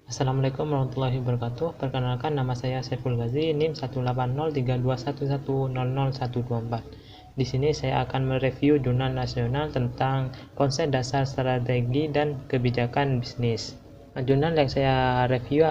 Assalamualaikum warahmatullahi wabarakatuh. Perkenalkan, nama saya Saiful Ghazi, NIM 1803211000124. Di sini saya akan mereview jurnal nasional tentang konsep dasar strategi dan kebijakan bisnis. Jurnal yang saya review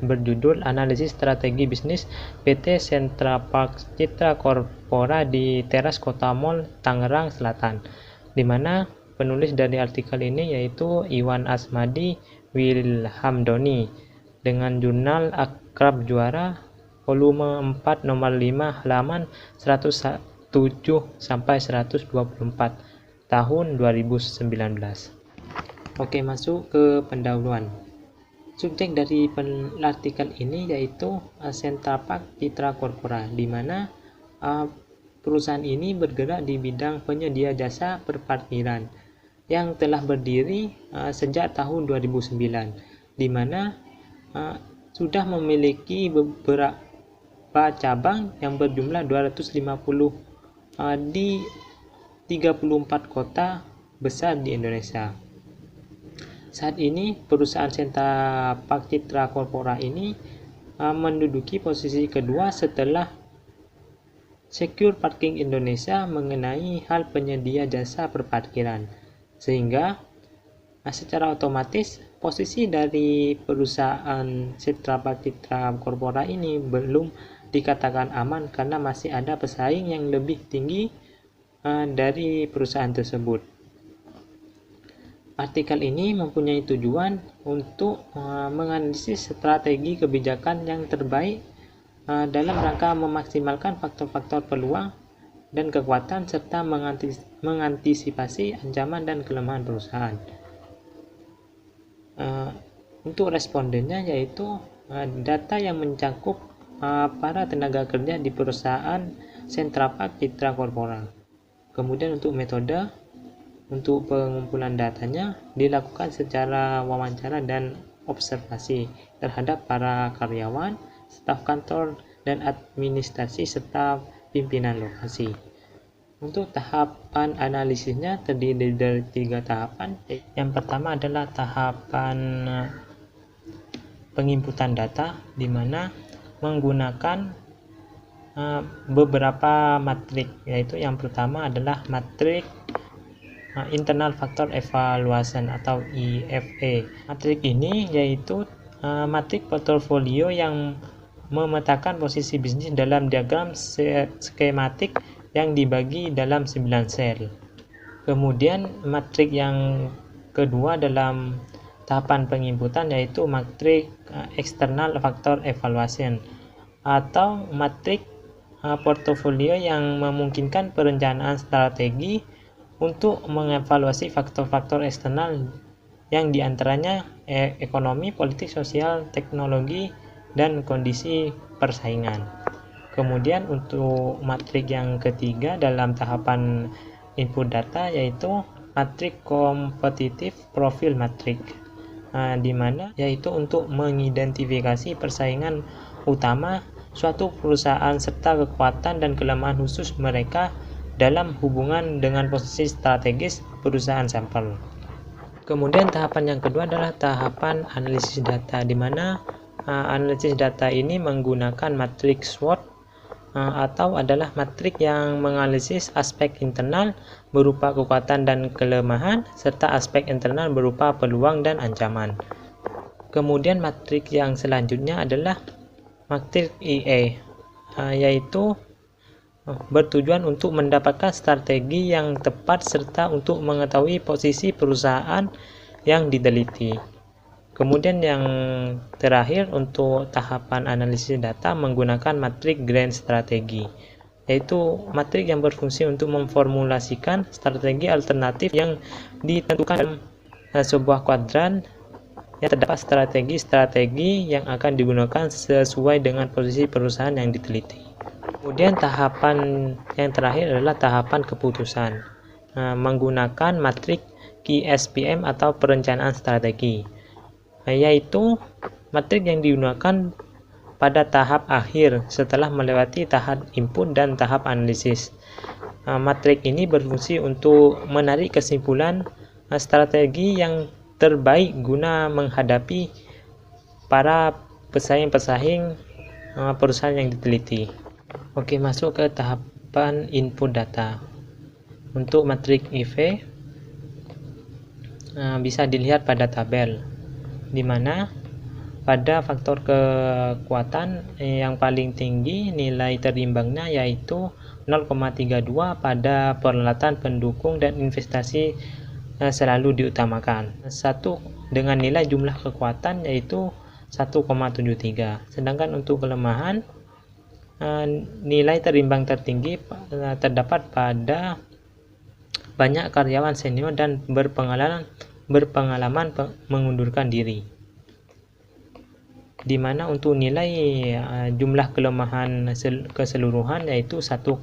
berjudul Analisis Strategi Bisnis PT Sentra Park Citra Corpora di Teras Kota Mall, Tangerang Selatan, di mana penulis dari artikel ini yaitu Iwan Asmadi Wilhamdoni dengan jurnal Akrab Juara volume 4 nomor 5 halaman 107 sampai 124 tahun 2019. Oke, masuk ke pendahuluan. Subjek dari artikel ini yaitu Sentra Park Citra Corpora, di mana perusahaan ini bergerak di bidang penyedia jasa perparkiran yang telah berdiri sejak tahun 2009, di mana sudah memiliki beberapa cabang yang berjumlah 250 di 34 kota besar di Indonesia. Saat ini perusahaan Sentra Park Citra Corpora ini menduduki posisi kedua setelah Secure Parking Indonesia mengenai hal penyedia jasa perparkiran, sehingga secara otomatis posisi dari perusahaan Sentra Park Citra Corpora ini belum dikatakan aman karena masih ada pesaing yang lebih tinggi dari perusahaan tersebut. Artikel ini mempunyai tujuan untuk menganalisis strategi kebijakan yang terbaik dalam rangka memaksimalkan faktor-faktor peluang dan kekuatan serta mengantisipasi ancaman dan kelemahan perusahaan. Untuk respondennya yaitu data yang mencakup para tenaga kerja di perusahaan Sentra Park Citra Corpora. Kemudian untuk metode untuk pengumpulan datanya dilakukan secara wawancara dan observasi terhadap para karyawan, staf kantor, dan administrasi serta pimpinan lokasi. Untuk tahapan analisisnya terdiri dari 3 tahapan. Yang pertama adalah tahapan penginputan data, di mana menggunakan beberapa matrik, yaitu yang pertama adalah matrik Internal Factor Evaluation atau IFE. Matrik ini yaitu matrik portofolio yang memetakan posisi bisnis dalam diagram skematik yang dibagi dalam 9 sel. Kemudian matrik yang kedua dalam tahapan penginputan yaitu matrik External Factor Evaluation atau matrik portofolio yang memungkinkan perencanaan strategi untuk mengevaluasi faktor-faktor eksternal yang diantaranya ekonomi, politik, sosial, teknologi, dan kondisi persaingan. Kemudian untuk matrik yang ketiga dalam tahapan input data yaitu matrik kompetitif profil matrik, di mana yaitu untuk mengidentifikasi persaingan utama suatu perusahaan serta kekuatan dan kelemahan khusus mereka dalam hubungan dengan posisi strategis perusahaan sampel. Kemudian tahapan yang kedua adalah tahapan analisis data, di mana analisis data ini menggunakan matrik SWOT atau adalah matrik yang menganalisis aspek internal berupa kekuatan dan kelemahan serta aspek eksternal berupa peluang dan ancaman. Kemudian matrik yang selanjutnya adalah matrik IE, yaitu bertujuan untuk mendapatkan strategi yang tepat serta untuk mengetahui posisi perusahaan yang diteliti. Kemudian yang terakhir untuk tahapan analisis data menggunakan matrik Grand Strategi, yaitu matrik yang berfungsi untuk memformulasikan strategi alternatif yang ditentukan dalam sebuah kuadran yang terdapat strategi-strategi yang akan digunakan sesuai dengan posisi perusahaan yang diteliti. Kemudian tahapan yang terakhir adalah tahapan keputusan menggunakan matrik KSPM atau perencanaan strategi, yaitu matrik yang digunakan pada tahap akhir setelah melewati tahap input dan tahap analisis. Matrik ini berfungsi untuk menarik kesimpulan strategi yang terbaik guna menghadapi para pesaing-pesaing perusahaan yang diteliti. Oke, masuk ke tahapan input data. Untuk matrik IV bisa dilihat pada tabel, di mana pada faktor kekuatan yang paling tinggi nilai terimbangnya yaitu 0,32 pada peralatan pendukung dan investasi selalu diutamakan. Satu dengan nilai jumlah kekuatan yaitu 1,73. Sedangkan untuk kelemahan nilai terimbang tertinggi terdapat pada banyak karyawan senior dan berpengalaman mengundurkan diri, di mana untuk nilai jumlah kelemahan keseluruhan yaitu 1,21,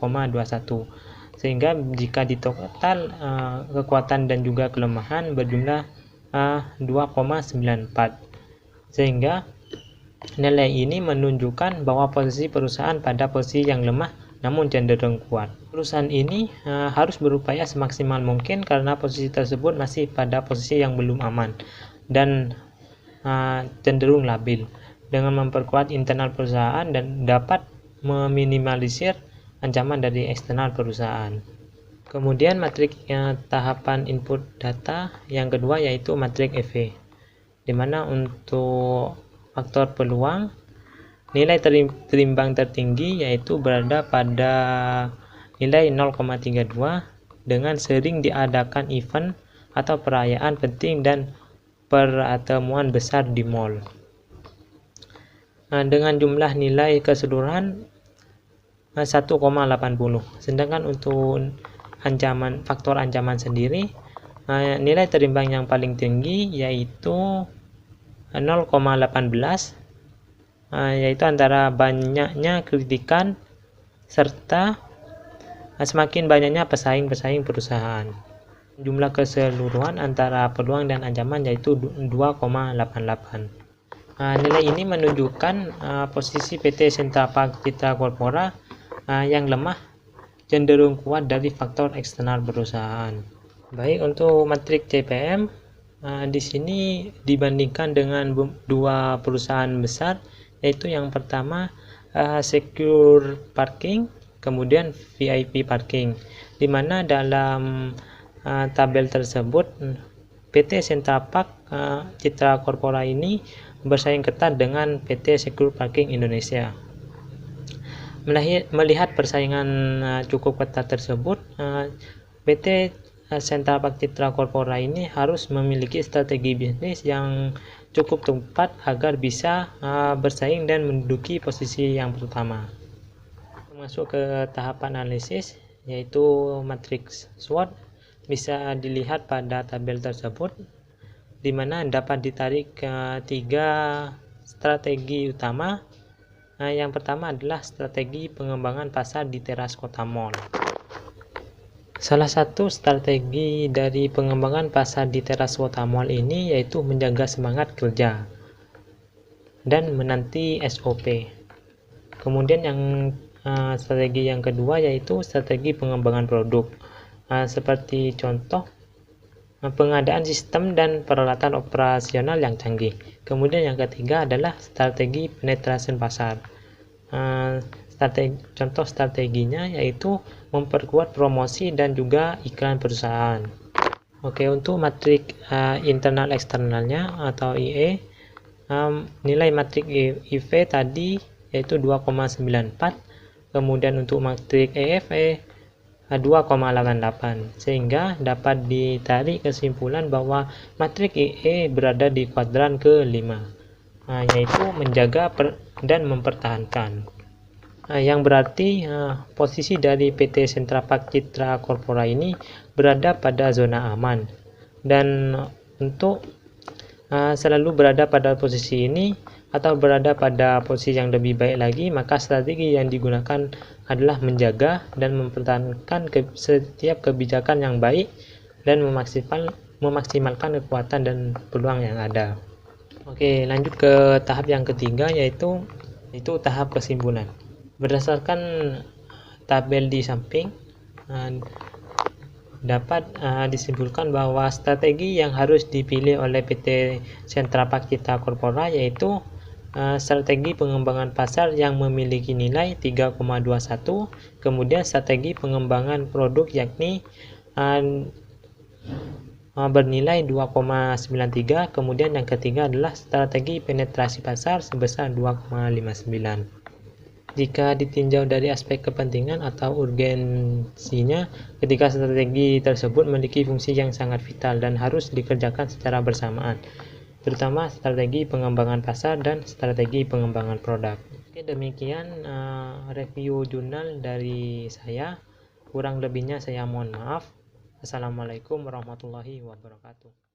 sehingga jika ditotal kekuatan dan juga kelemahan berjumlah 2,94, sehingga nilai ini menunjukkan bahwa posisi perusahaan pada posisi yang lemah namun cenderung kuat. Perusahaan ini harus berupaya semaksimal mungkin karena posisi tersebut masih pada posisi yang belum aman dan cenderung labil, dengan memperkuat internal perusahaan dan dapat meminimalisir ancaman dari eksternal perusahaan. Kemudian matrik tahapan input data yang kedua yaitu matrik EV, di mana untuk faktor peluang nilai terimbang tertinggi yaitu berada pada nilai 0,32 dengan sering diadakan event atau perayaan penting dan pertemuan besar di mall. Dengan jumlah nilai keseluruhan 1,80. Sedangkan untuk faktor ancaman sendiri, nilai terimbang yang paling tinggi yaitu 0,18, yaitu antara banyaknya kritikan serta semakin banyaknya pesaing-pesaing perusahaan. Jumlah keseluruhan antara peluang dan ancaman yaitu 2,88. Nilai ini menunjukkan posisi PT Sentra Park Citra Corpora yang lemah cenderung kuat dari faktor eksternal perusahaan. Baik, untuk matrik CPM di sini dibandingkan dengan dua perusahaan besar, yaitu yang pertama Secure Parking, kemudian VIP Parking, di mana dalam tabel tersebut PT Sentra Park Citra Corpora ini bersaing ketat dengan PT Secure Parking Indonesia. Melihat persaingan cukup ketat tersebut, PT Sentra Park Citra Corpora ini harus memiliki strategi bisnis yang cukup tepat agar bisa bersaing dan menduduki posisi yang pertama. Masuk ke tahap analisis yaitu matriks SWOT, bisa dilihat pada tabel tersebut, di mana dapat ditarik tiga strategi utama. Yang pertama adalah strategi pengembangan pasar di teras kota mall. Salah satu strategi dari pengembangan pasar di teras kota mall ini yaitu menjaga semangat kerja dan menanti SOP. Kemudian strategi yang kedua yaitu strategi pengembangan produk, seperti contoh pengadaan sistem dan peralatan operasional yang canggih. Kemudian yang ketiga adalah strategi penetrasi pasar. Contoh strateginya yaitu memperkuat promosi dan juga iklan perusahaan. Oke, untuk matrik internal eksternalnya atau IE, nilai matrik IV tadi yaitu 2,94, kemudian untuk matrik EFE 2,88, sehingga dapat ditarik kesimpulan bahwa matrik IE berada di kuadran ke-5, yaitu menjaga dan mempertahankan, yang berarti posisi dari PT Sentra Park Citra Corpora ini berada pada zona aman, dan untuk selalu berada pada posisi ini atau berada pada posisi yang lebih baik lagi, maka strategi yang digunakan adalah menjaga dan mempertahankan setiap kebijakan yang baik dan memaksimalkan kekuatan dan peluang yang ada. Oke, lanjut ke tahap yang ketiga yaitu tahap kesimpulan. Berdasarkan tabel di samping, dapat disimpulkan bahwa strategi yang harus dipilih oleh PT Sentra Park Citra Corpora yaitu strategi pengembangan pasar yang memiliki nilai 3,21, kemudian strategi pengembangan produk yakni bernilai 2,93, kemudian yang ketiga adalah strategi penetrasi pasar sebesar 2,59. Jika ditinjau dari aspek kepentingan atau urgensinya, ketiga strategi tersebut memiliki fungsi yang sangat vital dan harus dikerjakan secara bersamaan, terutama strategi pengembangan pasar dan strategi pengembangan produk. Oke, demikian review jurnal dari saya. Kurang lebihnya saya mohon maaf. Assalamualaikum warahmatullahi wabarakatuh.